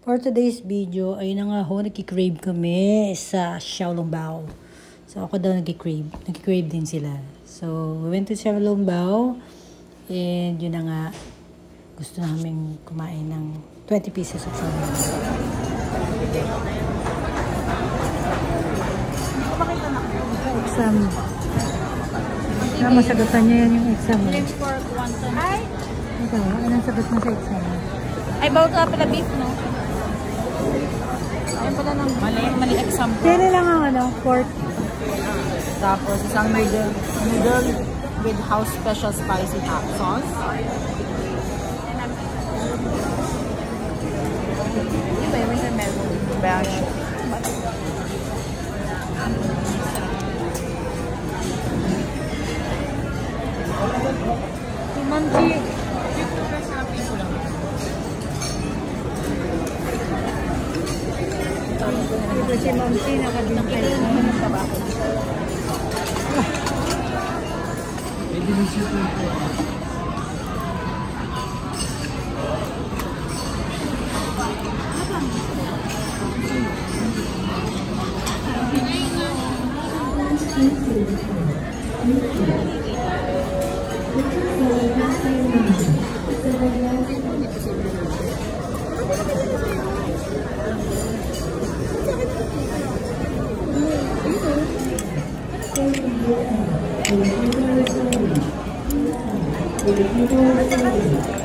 For today's video, ay na nga ho, nagkikrave kami sa Xiaolongbao. So, ako daw nagkikrave. Nagkikrave din sila. So, we went to Xiaolongbao. And yun na nga, gusto namin kumain ng 20 pieces of salmon. Exam. Masagutan niya yan yung exam. Ay! Ikaw, anong sagot mo sa exam? Ay, bawal ka pala beef, no? Ayun pala ng mali exam ko. Kaya lang ang pork. Tapos, isang noodle with house special spicy hot sauce. Iba yung may meron. Bash. Manji. Ito si Mamsi, nakabintay ko. Thank you.